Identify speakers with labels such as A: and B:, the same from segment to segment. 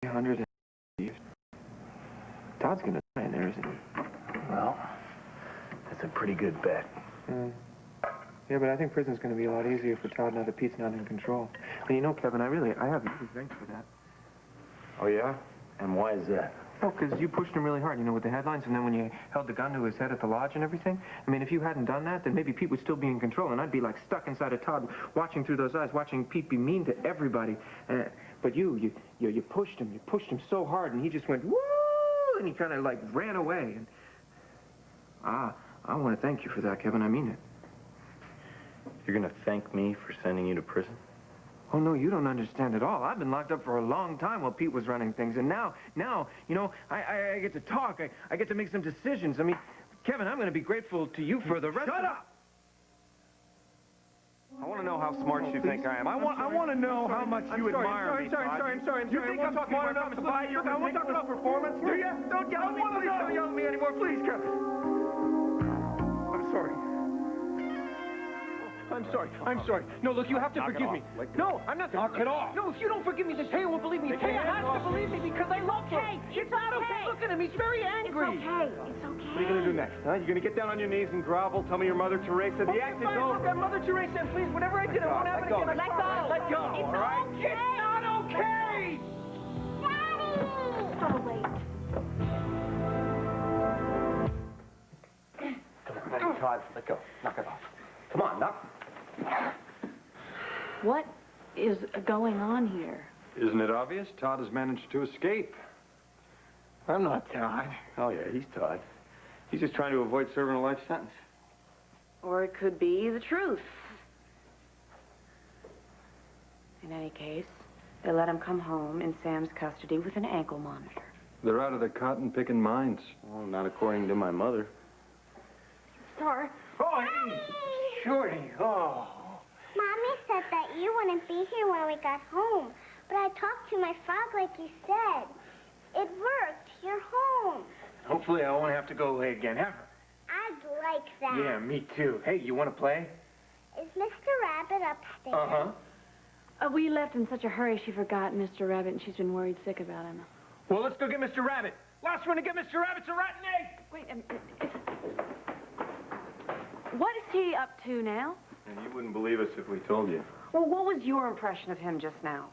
A: 300 years. Todd's gonna die in there, isn't he?
B: Well, that's a pretty good bet.
A: Yeah, but I think prison's gonna be a lot easier for Todd now that Pete's not in control. And you know, Kevin, I have you thanks for that.
B: Oh, yeah? And why is that?
A: Oh, because you pushed him really hard, you know, with the headlines, and then when you held the gun to his head at the lodge and everything. I mean, if you hadn't done that, then maybe Pete would still be in control, and I'd be, like, stuck inside of Todd, watching through those eyes, watching Pete be mean to everybody. But you pushed him so hard, and he just went, woo, and he kind of, like, ran away. And I want to thank you for that, Kevin. I mean it.
B: You're going to thank me for sending you to prison?
A: Oh, no, you don't understand at all. I've been locked up for a long time while Pete was running things. And now, you know, I get to talk. I get to make some decisions. I mean, Kevin, I'm going to be grateful to you for the rest
C: Shut up! I want to know how smart you think I am. I want to know how much you admire me.
A: I'm sorry.
C: You think I'm smart enough to buy your ridiculous performance? Do you?
A: Don't yell at me, please. Don't yell at me anymore, please, Kevin. I'm sorry. I'm sorry. No, look, you have to forgive me. No, I'm not.
C: Knock it off.
A: No, if you don't forgive me, then Taya won't believe me. Taya has to believe me because I love her.
D: It's not okay.
A: Look at him. He's very angry.
D: It's okay. It's okay.
C: What are you going to do next, huh? You going to get down on your knees and grovel, tell me your Mother Teresa? The act is over.
A: Look, Mother Teresa, and please, whatever I did, it won't happen again.
D: Let go.
A: Let go,
D: It's
A: all right?
D: okay.
A: It's not okay.
D: Daddy! Oh, wait.
B: Come on, Todd, let go. Knock it off. Come on, knock.
D: What is going on here?
C: Isn't it obvious? Todd has managed to escape.
A: I'm not Todd.
C: Oh, yeah, he's Todd. He's just trying to avoid serving a life sentence.
D: Or it could be the truth. In any case, they let him come home in Sam's custody with an ankle monitor.
C: They're out of their cotton-picking minds.
B: Well, not according to my mother.
D: Sir.
A: Oh, hey, Shorty. Oh.
E: Mommy said that you wouldn't be here when we got home. But I talked to my frog like you said. It worked. You're home.
A: Hopefully I won't have to go away again, ever.
E: I'd like that.
A: Yeah, me too. Hey, you want to play?
E: Is Mr. Rabbit upstairs?
A: Uh-huh.
D: We left in such a hurry she forgot Mr. Rabbit, and she's been worried sick about him.
A: Well, let's go get Mr. Rabbit. Last one to get Mr. Rabbit's a rotten egg.
D: Wait, what is he up to now?
C: And you wouldn't believe us if we told you.
D: Well, what was your impression of him just now?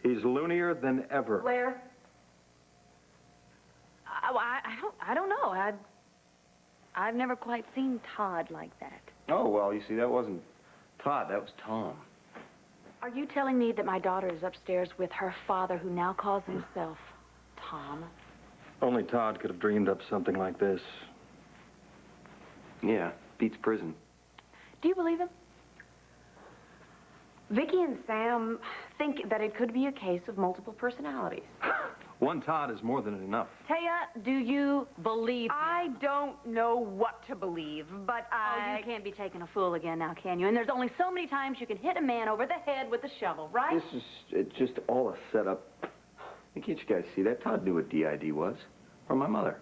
C: He's loonier than ever.
D: Blair? I don't know. I've never quite seen Todd like that.
B: Oh, well, you see, that wasn't Todd, that was Tom.
D: Are you telling me that my daughter is upstairs with her father, who now calls himself Tom?
C: Only Todd could have dreamed up something like this.
B: Yeah, beats prison.
D: Do you believe him? Vicky and Sam think that it could be a case of multiple personalities.
C: One Todd is more than enough.
D: Taya, do you believe him?
F: I don't know what to believe, but
D: Oh, you can't be taking a fool again now, can you? And there's only so many times you can hit a man over the head with a shovel, right?
B: This is just all a setup. Can't you guys see that? Todd knew what DID was. Or my mother.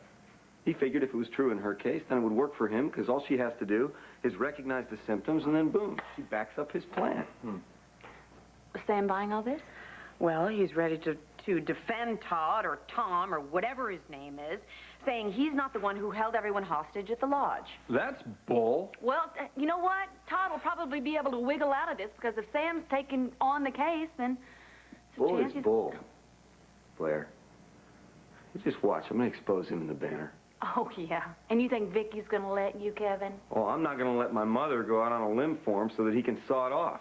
B: He figured if it was true in her case, then it would work for him, because all she has to do is recognize the symptoms, and then boom, she backs up his plan.
D: Sam buying all this?
F: Well, he's ready to defend Todd or Tom or whatever his name is, saying he's not the one who held everyone hostage at the lodge.
C: That's bull.
D: Well, you know what? Todd will probably be able to wiggle out of this, because if Sam's taking on the case, then...
B: Bull is bull. Blair. You just watch. I'm going to expose him in the banner.
D: Oh, yeah. And you think Vicky's going to let you, Kevin?
B: Oh, I'm not going to let my mother go out on a limb for him so that he can saw it off.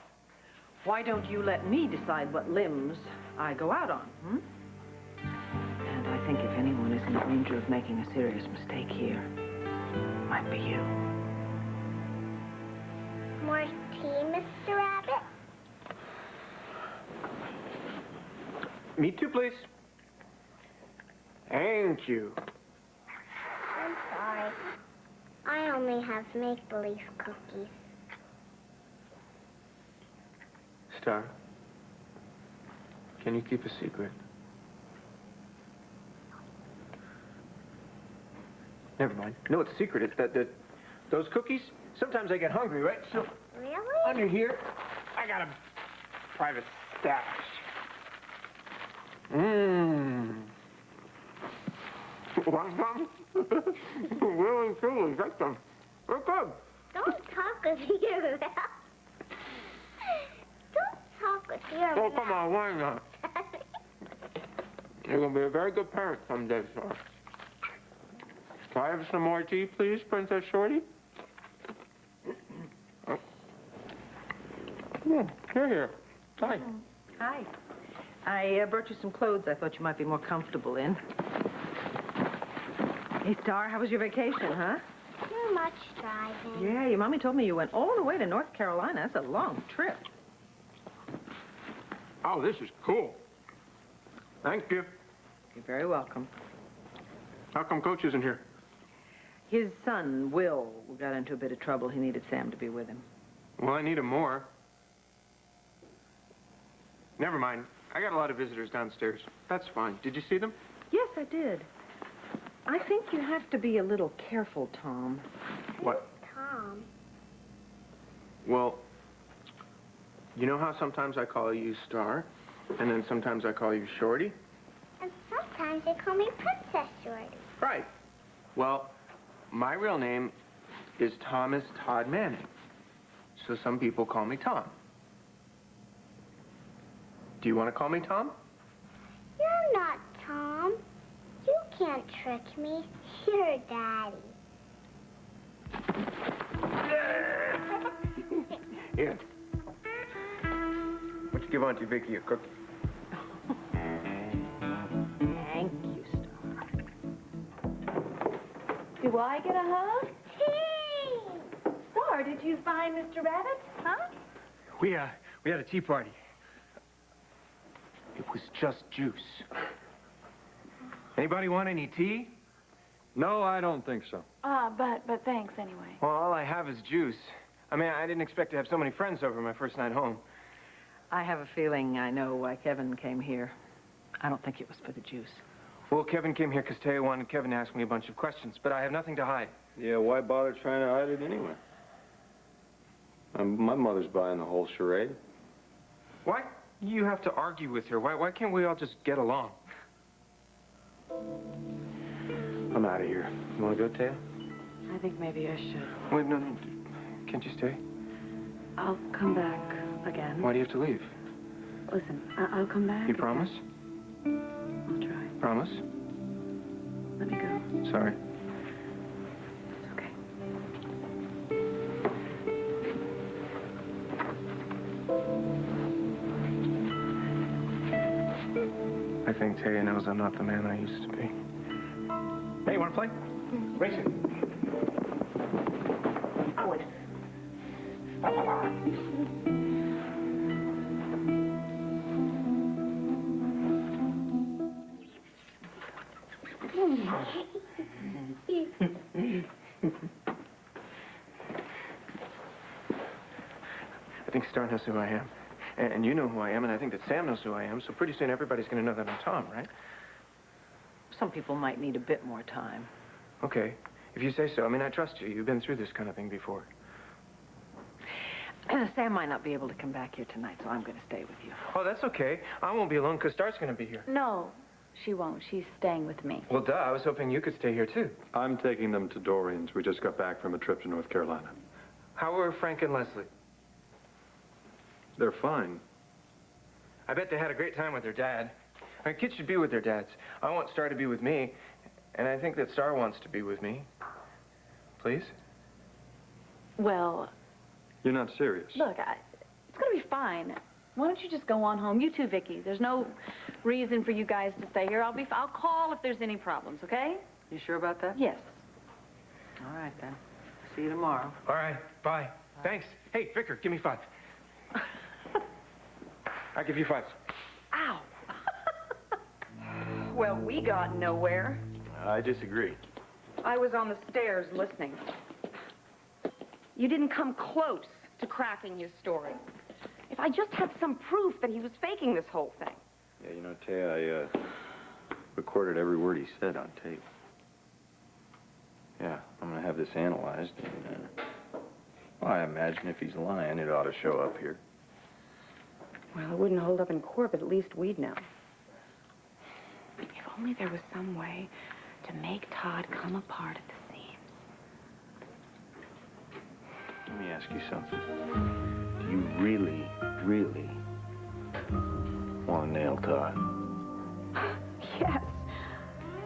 F: Why don't you let me decide what limbs I go out on,
G: And I think if anyone is in danger of making a serious mistake here, it might be you.
E: More tea, Mr. Rabbit?
A: Me too, please. Thank you.
E: I'm sorry. I only have make-believe cookies.
A: Star, can you keep a secret? Never mind. No, it's a secret. It's that those cookies, sometimes I get hungry, right? So
E: Really?
A: under here, I got a private stash. Mmm. Want some? Really, truly, get some. They're good.
E: Don't talk with your mouth. Don't talk with your
A: Oh,
E: mouth.
A: come on, why not? You're going to be a very good parent someday, sir. Can I have some more tea, please, Princess Shorty? Oh. You're here. Hi.
G: Hi. I brought you some clothes I thought you might be more comfortable in. Hey, Star, how was your vacation, huh?
E: Too much driving.
G: Yeah, your mommy told me you went all the way to North Carolina. That's a long trip.
A: Oh, this is cool. Thank you.
G: You're very welcome.
A: How come Coach isn't here?
G: His son, Will, got into a bit of trouble. He needed Sam to be with him.
A: Well, I need him more. Never mind. I got a lot of visitors downstairs. That's fine. Did you see them?
G: Yes, I did. I think you have to be a little careful, Tom.
A: What?
E: Tom.
A: Well, you know how sometimes I call you Star, and then sometimes I call you Shorty?
E: And sometimes they call me Princess Shorty.
A: Right. Well, my real name is Thomas Todd Manning. So some people call me Tom. Do you want to call me Tom?
E: You're not Tom. You can't trick me. You're Daddy.
A: Here. What you give Auntie Vicky a cookie?
G: Thank you, Star.
D: Do I get a hug?
E: Hey!
D: Star, did you find Mr. Rabbit? Huh?
A: We had a tea party. It was just juice. Anybody want any tea?
C: No, I don't think so.
D: But thanks anyway.
A: Well, all I have is juice. I mean, I didn't expect to have so many friends over my first night home.
G: I have a feeling I know why Kevin came here. I don't think it was for the juice.
A: Well, Kevin came here because Taya wanted Kevin to ask me a bunch of questions, but I have nothing to hide.
B: Yeah, why bother trying to hide it anyway? My mother's buying the whole charade.
A: Why do you have to argue with her? Why can't we all just get along? I'm out of here. You want to go, Taya?
F: I think maybe I should.
A: Wait, no. Can't you stay?
F: I'll come back again.
A: Why do you have to leave?
F: Listen, I'll come back.
A: You promise?
F: I'll try.
A: Promise?
F: Let me go.
A: Sorry.
F: It's okay.
A: I think Taya knows I'm not the man I used to be. Hey, you want to play? Racing. Out. I think Star knows who I am. And you know who I am, and I think that Sam knows who I am, so pretty soon everybody's going to know that I'm Tom, right?
G: Some people might need a bit more time.
A: Okay, if you say so. I mean, I trust you. You've been through this kind of thing before.
G: Sam might not be able to come back here tonight, so I'm going to stay with you.
A: Oh, that's okay. I won't be alone because Star's going to be here.
D: No, she won't. She's staying with me.
A: Well, duh. I was hoping you could stay here, too.
C: I'm taking them to Doreen's. We just got back from a trip to North Carolina.
A: How are Frank and Leslie?
C: They're fine.
A: I bet they had a great time with their dad. I mean, kids should be with their dads. I want Star to be with me, and I think that Star wants to be with me. Please?
D: Well,
C: You're not serious.
D: look, it's going to be fine. Why don't you just go on home? You too, Vicky. There's no reason for you guys to stay here. I'll call if there's any problems, okay?
G: You sure about that?
D: Yes.
G: All right, then. See you tomorrow.
A: All right. Bye. Thanks. Hey, Vicar, give me 5. I'll give you 5.
F: Ow! Well, we got nowhere.
B: I disagree.
F: I was on the stairs listening. You didn't come close to cracking his story. If I just had some proof that he was faking this whole thing.
B: Yeah, you know, Taya, I recorded every word he said on tape. Yeah, I'm going to have this analyzed. And, well, I imagine if he's lying, it ought to show up here.
F: Well, it wouldn't hold up in court, but at least we'd know. If only there was some way
G: to make Todd come apart at the seams.
B: Let me ask you something. Do you really, really want to nail Todd?
F: Yes.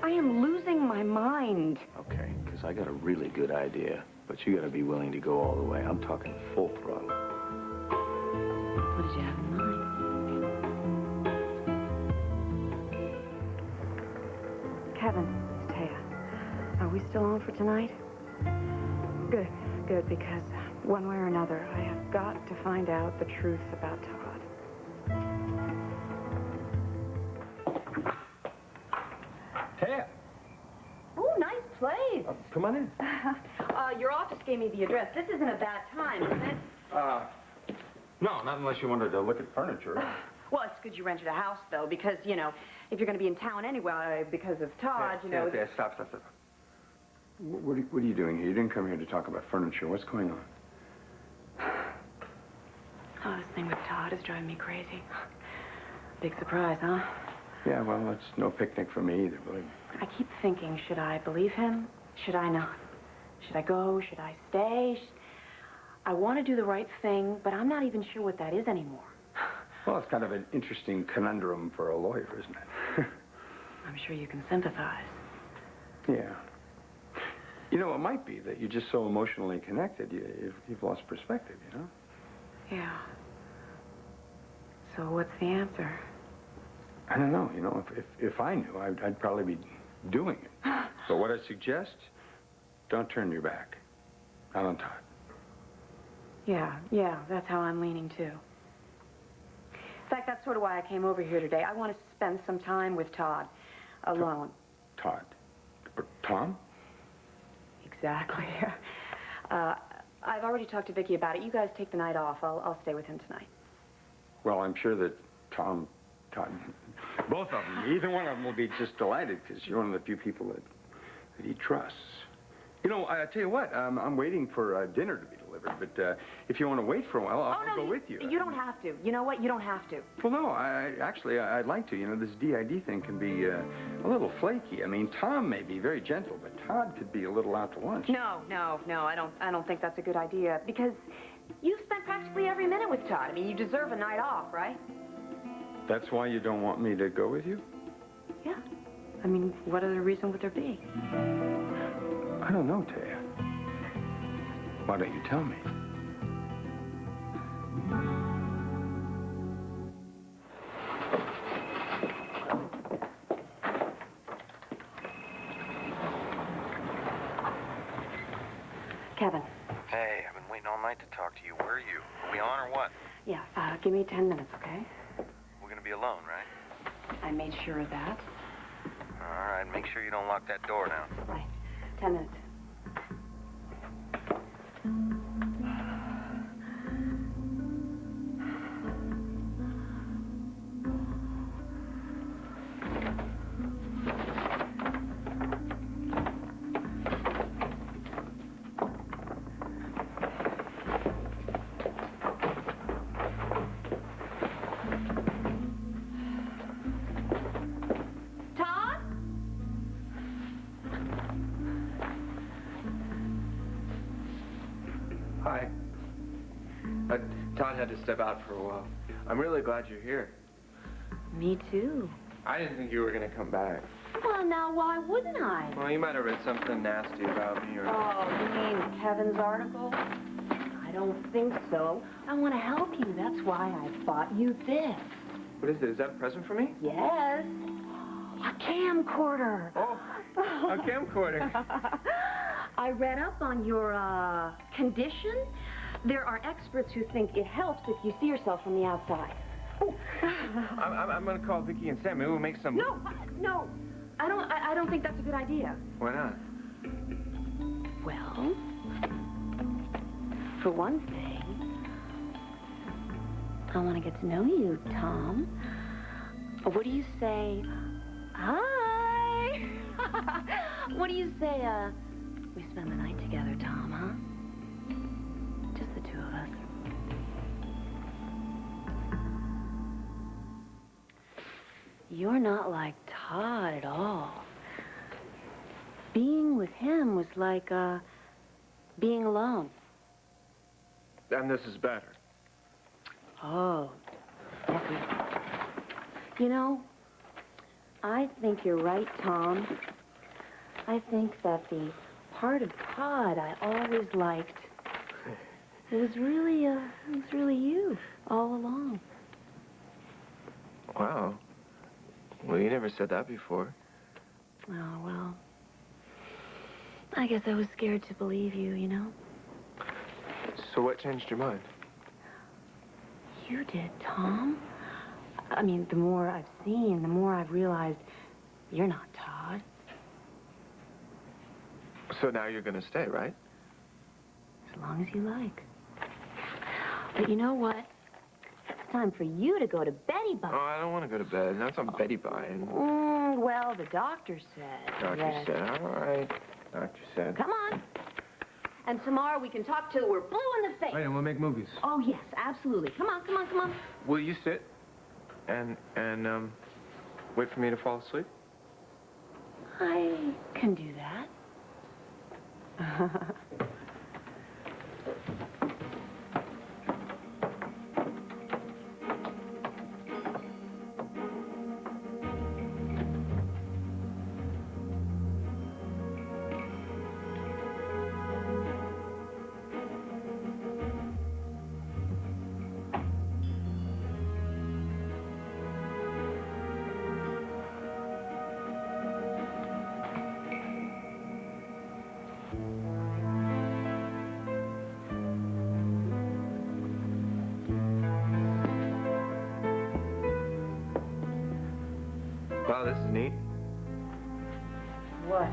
F: I am losing my mind.
B: Okay, because I got a really good idea, but you got to be willing to go all the way. I'm talking full throttle.
G: What did you have in mind?
F: Kevin, it's Taya. Are we still on for tonight? Good, good, because one way or another, I have got to find out the truth about Todd.
C: Taya,
F: Oh, nice place.
C: come on in.
F: Your office gave me the address. This isn't a bad time, is it?
C: No, not unless you wanted to look at furniture.
F: Well, it's good you rented a house, though, because, you know, if you're going to be in town anyway because of Todd, you know...
C: Stop. What are you doing here? You didn't come here to talk about furniture. What's going on?
F: Oh, this thing with Todd is driving me crazy. Big surprise, huh?
C: Yeah, well, it's no picnic for me either, believe me.
F: I keep thinking, should I believe him? Should I not? Should I go? Should I stay? I want to do the right thing, but I'm not even sure what that is anymore.
C: Well, it's kind of an interesting conundrum for a lawyer, isn't it?
F: I'm sure you can sympathize.
C: Yeah. You know, it might be that you're just so emotionally connected, you've lost perspective, you know?
F: Yeah. So what's the answer?
C: I don't know. You know, if I knew, I'd probably be doing it. So what I suggest, don't turn your back. Not on Todd.
F: Yeah, that's how I'm leaning, too. In fact, that's sort of why I came over here today. I want to spend some time with Todd, alone.
C: Todd? Tom?
F: Exactly. I've already talked to Vicki about it. You guys take the night off. I'll stay with him tonight.
C: Well, I'm sure that Todd, both of them, either one of them will be just delighted because you're one of the few people that he trusts. You know, I tell you what, I'm waiting for dinner to be delivered, but if you want to wait for a while, I'll go with you.
F: You don't have to. You know what? You don't have to.
C: Well, no, I'd like to. You know, this DID thing can be a little flaky. I mean, Tom may be very gentle, but Todd could be a little out to lunch.
F: No, I don't think that's a good idea because you've spent practically every minute with Todd. I mean, you deserve a night off, right?
C: That's why you don't want me to go with you?
F: Yeah. I mean, what other reason would there be?
C: I don't know, Taya. Why don't you tell me?
F: Kevin.
B: Hey, I've been waiting all night to talk to you. Where are you? Are we on or what?
F: Yeah, give me 10 minutes, okay?
B: We're gonna be alone, right?
F: I made sure of that.
B: All right, make sure you don't lock that door now.
F: Bye. 10 minutes.
A: Hi. Todd had to step out for a while. I'm really glad you're here.
F: Me too.
A: I didn't think you were going to come back.
F: Well, now, why wouldn't I?
A: Well, you might have read something nasty about me or...
F: Oh, you mean Kevin's article? I don't think so. I want to help you. That's why I bought you this.
A: What is it? Is that a present for me?
F: Yes. A camcorder.
A: Oh, a camcorder.
F: I read up on your, condition. There are experts who think it helps if you see yourself from the outside. Oh.
A: I'm going to call Vicki and Sam. Maybe we'll make some...
F: No. I don't think that's a good idea.
A: Why not?
F: Well, for one thing, I want to get to know you, Tom. What do you say? Hi! What do you say, we spend the night together, Tom, huh? Just the two of us. You're not like Todd at all. being with him was like, being alone.
A: And this is better.
F: Oh, definitely. You know, I think you're right, Tom. I think that the part of Todd I always liked, it was really you all along.
A: Wow. Well, you never said that before.
F: Oh, well, I guess I was scared to believe you, you know?
A: So what changed your mind?
F: You did, Tom. I mean, the more I've seen, the more I've realized you're not Todd.
A: So now you're gonna stay, right?
F: As long as you like. But you know what? It's time for you to go to Betty Bye.
A: Oh, I don't want to go to bed. That's on Betty Bye.
F: Well, the doctor said.
A: Doctor
F: that-
A: said, all right. Doctor said.
F: Come on. And tomorrow we can talk till we're blue in the face.
A: Right, and we'll make movies.
F: Oh, yes, absolutely. Come on, come on, come on.
A: Will you sit and wait for me to fall asleep?
F: I can do that.
A: Wow, this is neat.
F: What?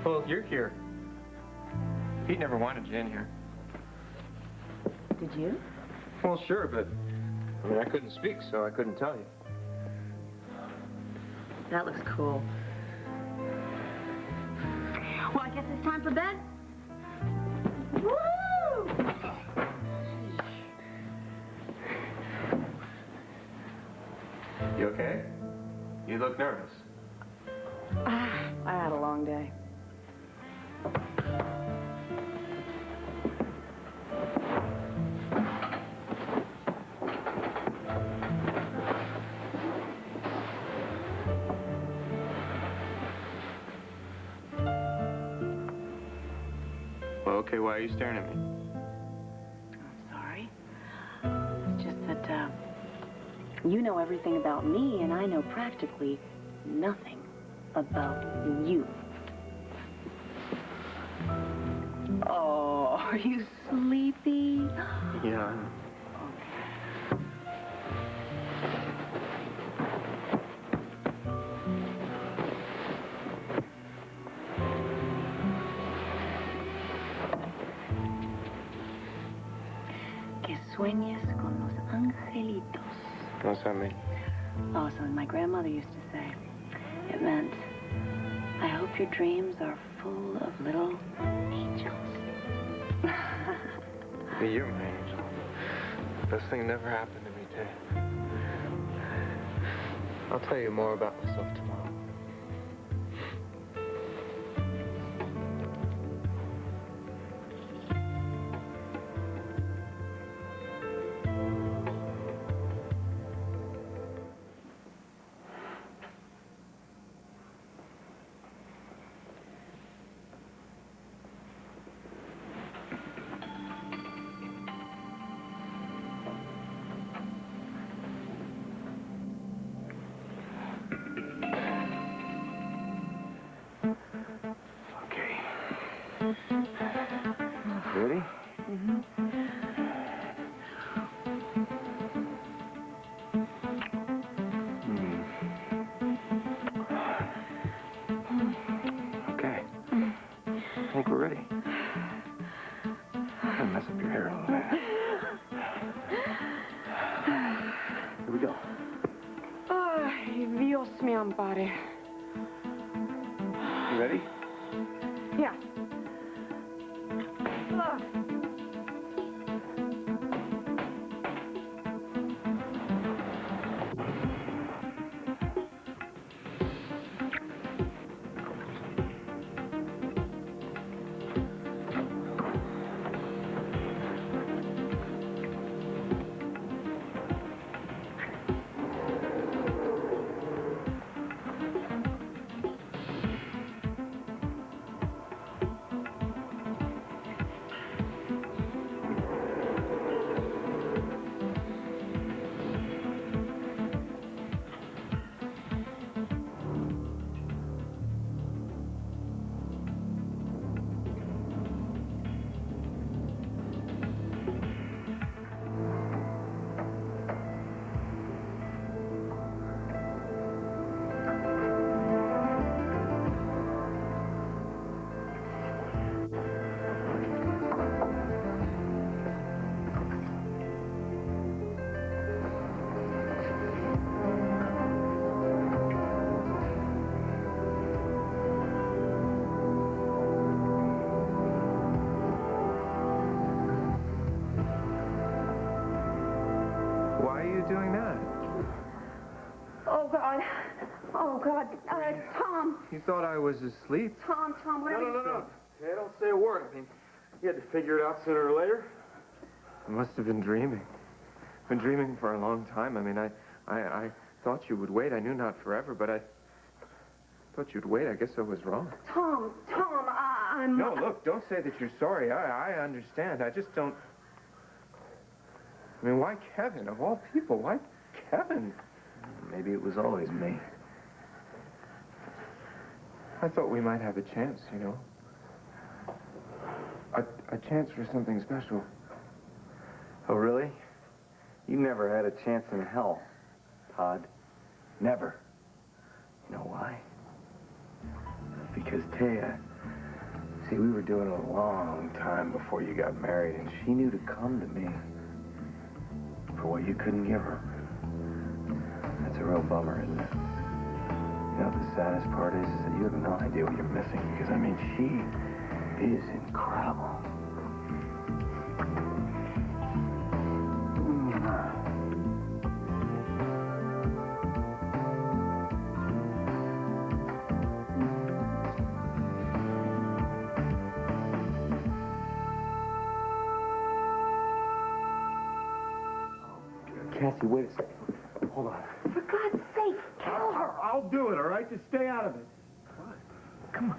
A: Well, you're here. Pete never wanted you in here.
F: Did you?
A: Well, sure, but I mean, I couldn't speak, so I couldn't tell you.
F: That looks cool. Well, I guess it's time for bed. Woo!
A: You okay? You look nervous.
F: I had a long day.
A: Well, okay, why are you staring at me?
F: I'm sorry. It's just that, you know everything about me, and I know practically nothing about you. Oh, are you sleepy?
A: Yeah.
F: Que sueñes con los angelitos.
A: What's that mean?
F: Oh, something my grandmother used to say. It meant, I hope your dreams are full of little angels.
A: You're my angel. Best thing never happened to me, Tay. I'll tell you more about myself tomorrow. Ready?
F: Mm-hmm.
A: Okay. I think we're ready. I'm gonna mess up your hair a little bit. Here we go.
F: Ay, Dios me ampare.
A: You ready?
F: Yeah. Oh, God. Tom.
A: You thought I was asleep?
F: Tom, whatever.
C: No. Hey, don't say a word. I mean, you had to figure it out sooner or later.
A: I must have been dreaming. Been dreaming for a long time. I mean, I thought you would wait. I knew not forever, but I thought you'd wait. I guess I was wrong.
F: Tom, I'm...
A: No, look, don't say that you're sorry. I understand. I just don't... I mean, why Kevin? Of all people, why Kevin?
B: Maybe it was always me.
A: I thought we might have a chance, you know. A chance for something special.
B: Oh, really? You never had a chance in hell, Todd. Never. You know why? Because Taya, see, we were doing it a long time before you got married, and she knew to come to me for what you couldn't give her. That's a real bummer, isn't it? You know, the saddest part is that you have no idea what you're missing, because, I mean, she is incredible. Cassie, wait a second. Hold on.
F: For God's sake, tell her.
C: I'll do it, all right? Just stay out of it.
A: What? Come on.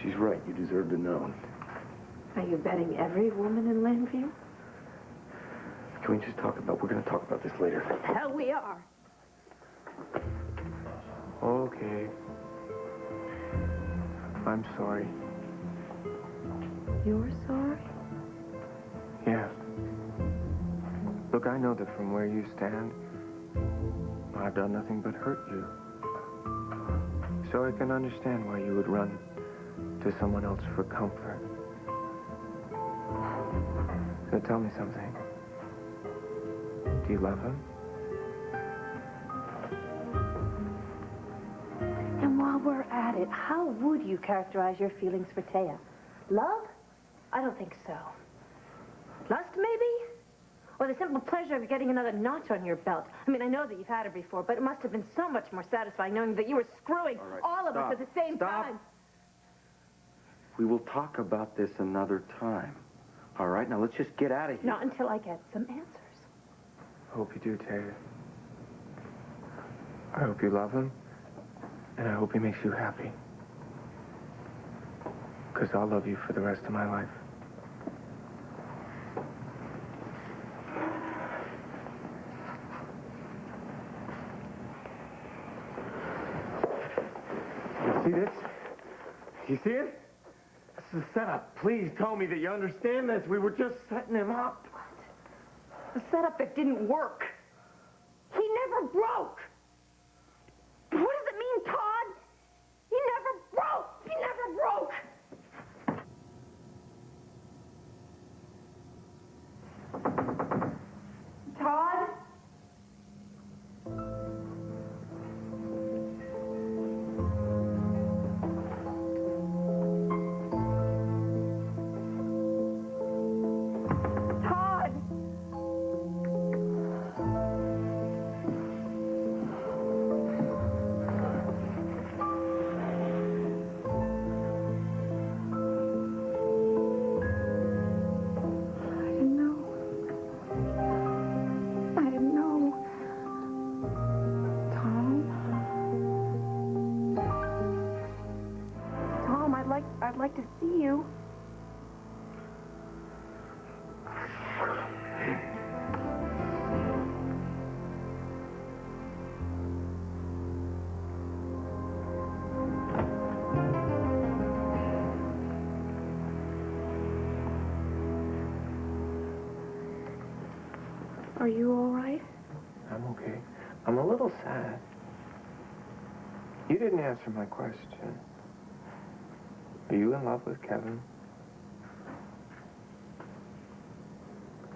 B: She's right. You deserve to know.
F: Are you betting every woman in Landview?
B: Can we just talk about... We're going to talk about this later.
F: Hell, we are.
A: Okay. I'm sorry.
F: You're sorry?
A: Yeah. Look, I know that from where you stand, I've done nothing but hurt you. So I can understand why you would run to someone else for comfort. So tell me something. Do you love him?
F: And while we're at it, how would you characterize your feelings for Taya? Love? I don't think so. Lust, maybe? Or the simple pleasure of getting another notch on your belt. I mean, I know that you've had her before, but it must have been so much more satisfying knowing that you were screwing all of us at the same time.
B: We will talk about this another time. All right, now let's just get out of here.
F: Not until I get some answers.
A: I hope you do, Taya. I hope you love him, and I hope he makes you happy. Because I'll love you for the rest of my life. You see this? You see it? This is a setup. Please tell me that you understand this. We were just setting him up.
F: A setup that didn't work. He never broke. What does it mean, Todd? He never broke. He never broke. Todd? Todd! I didn't know. Tom, I'd like to see you. Are you all right?
A: I'm okay. I'm a little sad. You didn't answer my question. Are you in love with Kevin?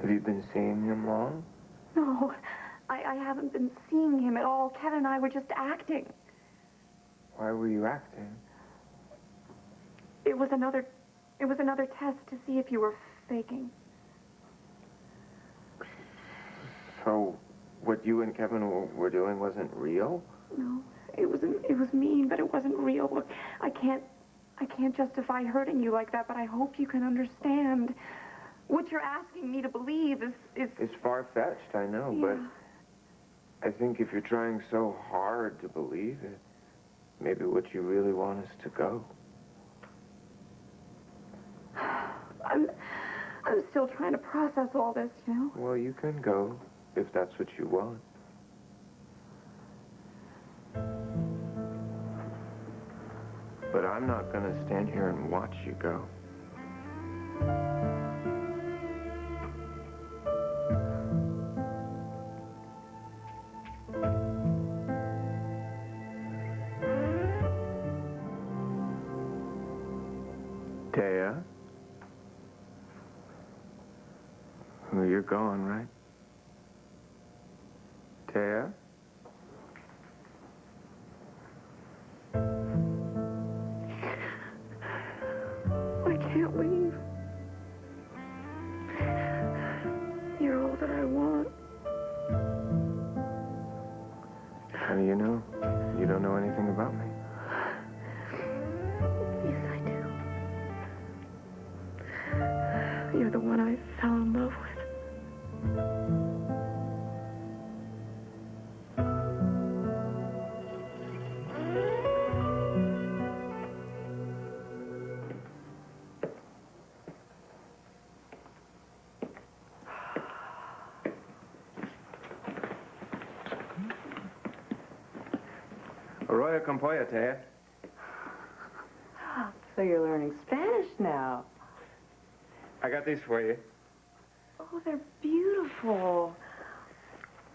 A: Have you been seeing him long?
F: No, I haven't been seeing him at all. Kevin and I were just acting.
A: Why were you acting?
F: It was another test to see if you were faking.
A: So, what you and Kevin were doing wasn't real?
F: No, it was mean, but it wasn't real. Look, I can't justify hurting you like that, but I hope you can understand. What you're asking me to believe is...
A: It's far-fetched, I know,
F: yeah.
A: but I think if you're trying so hard to believe it, maybe what you really want is to go.
F: I'm still trying to process all this, you know?
A: Well, you can go, if that's what you want. But I'm not gonna stand here and watch you go. Taya? Well, you're gone, right? Taya?
F: I can't leave. You're all that I want.
A: How do you know? You don't know anything about me.
F: Yes, I do. You're the one I fell in love with.
A: Arroyo con pollo, Taya.
G: So you're learning Spanish now.
A: I got these for you.
F: Oh, they're beautiful.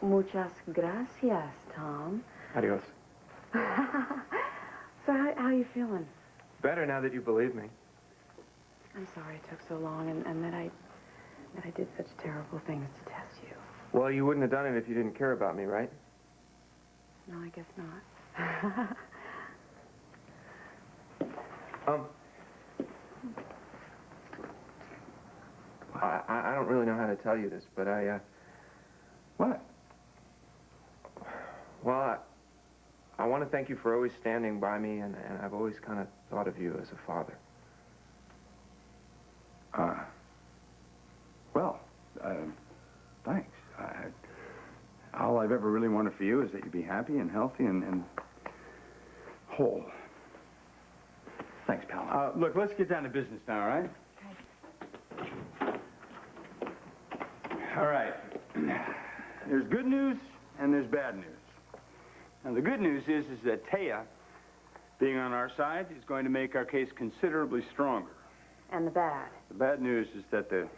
F: Muchas gracias, Tom.
A: Adios.
F: So how are you feeling?
A: Better now that you believe me.
F: I'm sorry it took so long and that I did such terrible things to test you.
A: Well, you wouldn't have done it if you didn't care about me, right?
F: No, I guess not.
A: I don't really know how to tell you this, but
C: What?
A: Well, I want to thank you for always standing by me, and I've always kind of thought of you as a father.
C: Well, thanks. All I've ever really wanted for you is that you be happy and healthy and whole. Thanks, pal. Look, let's get down to business now, all right? Okay. All right. There's good news and there's bad news. Now, the good news is that Taya, being on our side, is going to make our case considerably stronger.
F: And the bad?
C: The bad news is that the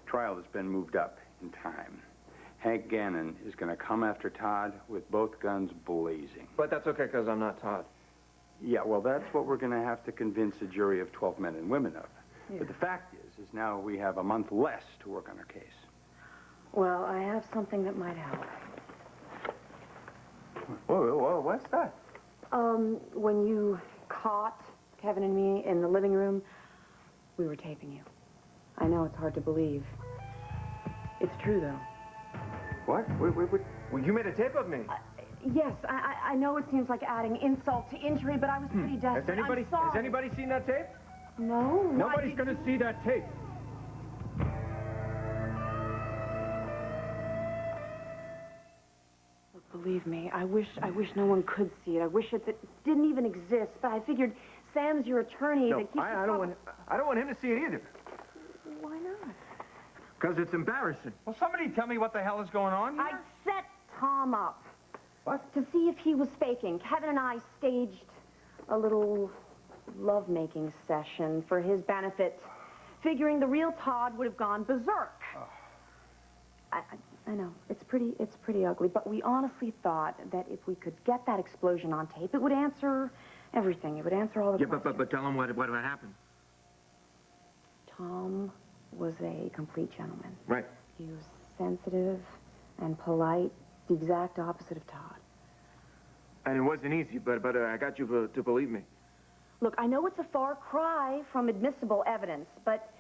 C: trial has been moved up in time. Hank Gannon is going to come after Todd with both guns blazing.
A: But that's okay, because I'm not Todd.
C: Yeah, well, that's what we're going to have to convince a jury of 12 men and women of.
F: Yeah.
C: But the fact is now we have a month less to work on our case.
F: Well, I have something that might help.
A: Whoa, what's that?
F: When you caught Kevin and me in the living room, we were taping you. I know it's hard to believe. It's true, though.
A: What? Wait. Well, you made a tape of me.
F: Yes, I know it seems like adding insult to injury, but I was pretty desperate.
A: Has anybody seen that tape?
F: No.
A: Nobody's going to see that tape.
F: Look, believe me, I wish no one could see it. I wish it didn't even exist, but I figured Sam's your attorney.
A: No, I don't want him to see it either.
F: Why not?
A: Because it's embarrassing.
C: Well, somebody tell me what the hell is going on here.
F: I set Tom up.
C: What?
F: To see if he was faking. Kevin and I staged a little lovemaking session for his benefit, figuring the real Todd would have gone berserk. Oh. I know, it's pretty ugly, but we honestly thought that if we could get that explosion on tape, it would answer everything. It would answer all the questions.
A: But tell him what happened.
F: Tom was a complete gentleman.
A: Right.
F: He was sensitive and polite, the exact opposite of Todd.
A: And it wasn't easy, but I got you to believe me.
F: Look, I know it's a far cry from admissible evidence, but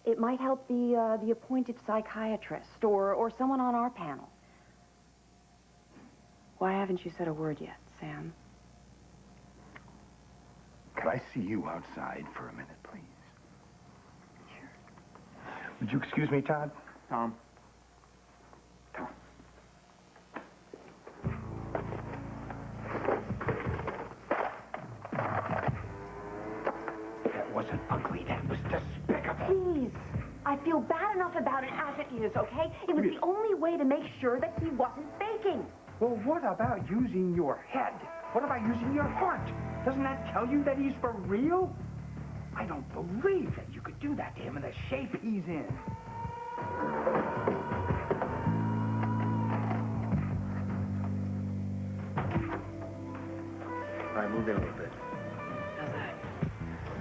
F: it might help the appointed psychiatrist or someone on our panel. Why haven't you said a word yet, Sam?
C: Could I see you outside for a minute, please? Sure. Would you excuse me, Todd?
A: Tom.
C: That wasn't ugly. That was despicable.
F: Please. I feel bad enough about it as it is, okay? It was the only way to make sure that he wasn't faking.
C: Well, what about using your head? What about using your heart? Doesn't that tell you that he's for real? I don't believe that you could do that to him in the shape he's in. All right, move in a little bit.
F: How's that?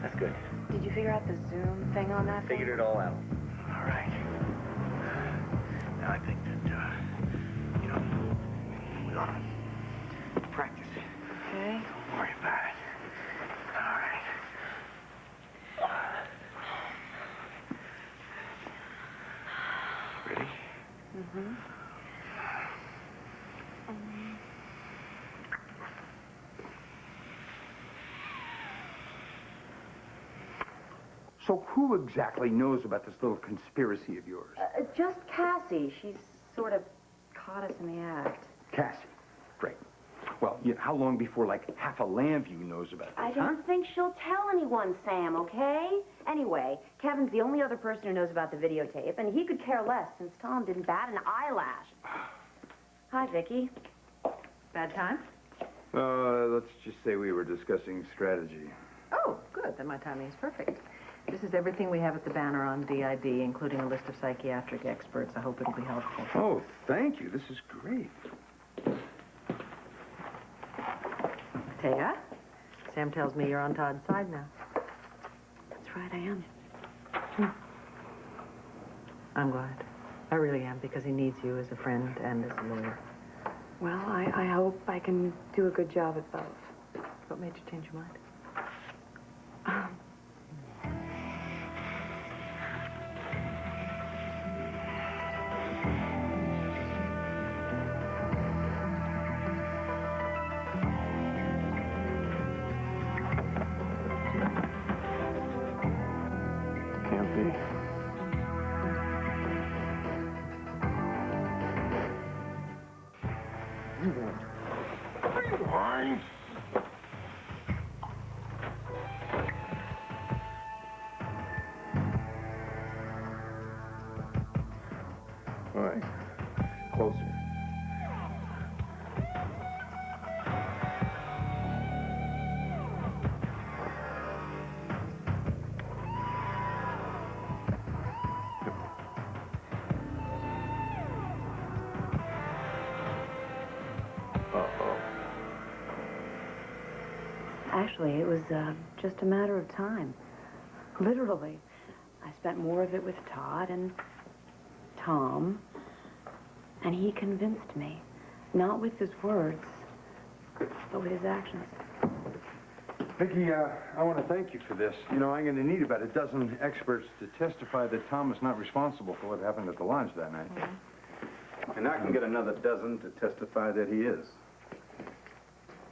C: That's good.
F: Did you figure out the Zoom thing on that thing?
C: Figured it all out. All right. Now I think that, we ought to practice.
F: Okay.
C: Don't worry about it. All right. Ready?
F: Mm-hmm.
C: So who exactly knows about this little conspiracy of yours?
F: Just Cassie. She's sort of caught us in the act.
C: Cassie. Great. Well, how long before, like, half of Lambview knows about this,
F: I don't think she'll tell anyone, Sam, okay? Anyway, Kevin's the only other person who knows about the videotape, and he could care less since Tom didn't bat an eyelash. Hi, Vicky.
G: Bad time?
C: Let's just say we were discussing strategy.
G: Oh, good. Then my timing is perfect. This is everything we have at the banner on DID, including a list of psychiatric experts. I hope it'll be helpful.
C: Oh, thank you. This is great.
G: Taya, Sam tells me you're on Todd's side now.
F: That's right, I am.
G: I'm glad. I really am, because he needs you as a friend and as a lawyer.
F: Well, I hope I can do a good job at both.
G: What made you change your mind?
A: Can't be.
C: Rewind.
A: All right. Closer. Uh-oh.
F: Actually, it was just a matter of time. Literally. I spent more of it with Todd and Tom, and he convinced me. Not with his words, but with his actions.
C: Vicky, I want to thank you for this. I'm going to need about a dozen experts to testify that Tom is not responsible for what happened at the lodge that night.
H: And I can get another dozen to testify that he is.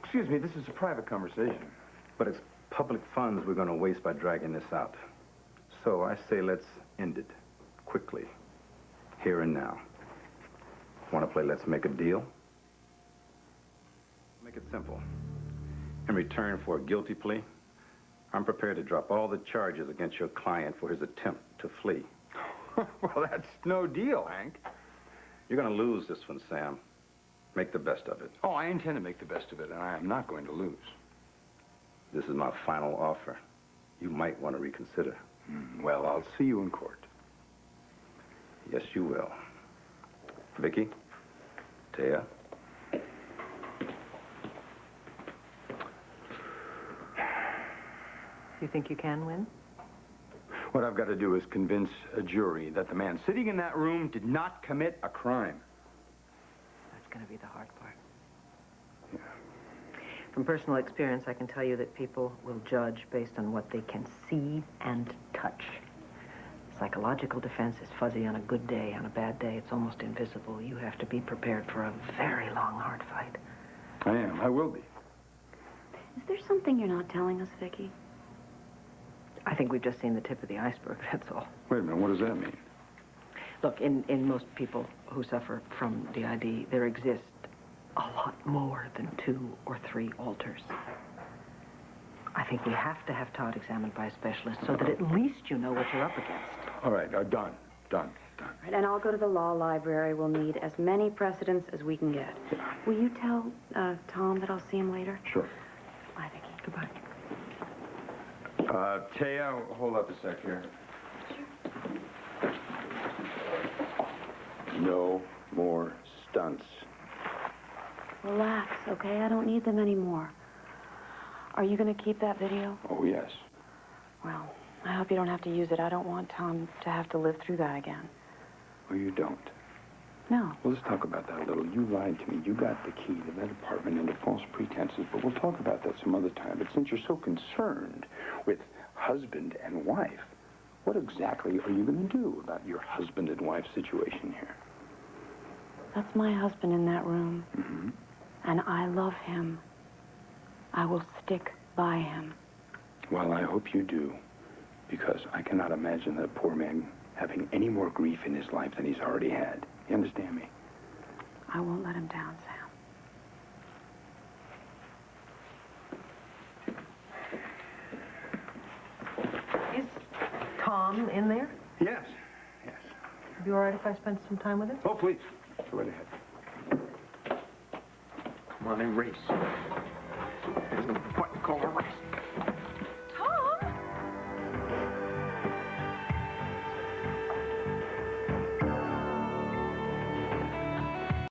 C: Excuse me, this is a private conversation.
H: But it's public funds we're going to waste by dragging this out. So I say let's end it quickly, here and now. Want to play Let's Make a Deal? Make it simple. In return for a guilty plea, I'm prepared to drop all the charges against your client for his attempt to flee.
C: Well, that's no deal, Hank.
H: You're going to lose this one, Sam. Make the best of it.
C: Oh, I intend to make the best of it, and I am not going to lose.
H: This is my final offer. You might want to reconsider.
C: Well, I'll see you in court.
H: Yes, you will. Vicky? Taya?
G: You think you can win?
C: What I've got to do is convince a jury that the man sitting in that room did not commit a crime.
G: That's going to be the hard part.
C: Yeah.
G: From personal experience, I can tell you that people will judge based on what they can see and touch. Psychological defense is fuzzy on a good day. On a bad day, it's almost invisible. You have to be prepared for a very long, hard fight.
C: I am. I will be.
F: Is there something you're not telling us, Vicki?
G: I think we've just seen the tip of the iceberg, that's all.
C: Wait a minute. What does that mean?
G: Look, in most people who suffer from DID, there exists a lot more than 2 or 3 alters. I think we have to have Todd examined by a specialist so that at least you know what you're up against.
C: All right. Done.
F: Right, and I'll go to the law library. We'll need as many precedents as we can get.
C: Yeah.
F: Will you tell Tom that I'll see him later?
C: Sure.
F: Bye, Vicki.
G: Goodbye.
C: Taya, hold up a sec here. No more stunts.
F: Relax, okay? I don't need them anymore. Are you going to keep that video?
C: Oh, yes.
F: Well, I hope you don't have to use it. I don't want Tom to have to live through that again.
C: Oh, you don't?
F: No.
C: Well, let's talk about that a little. You lied to me. You got the key to that apartment under false pretenses, but we'll talk about that some other time. But since you're so concerned with husband and wife, what exactly are you going to do about your husband and wife situation here?
F: That's my husband in that room.
C: Mm-hmm.
F: And I love him. I will stick by him.
C: Well, I hope you do, because I cannot imagine that poor man having any more grief in his life than he's already had. You understand me?
F: I won't let him down, Sam.
G: Is Tom in there?
C: Yes.
G: Be all right if I spend some time with him?
C: Oh, please. Go right ahead.
A: Come on, erase. There's a button called erase.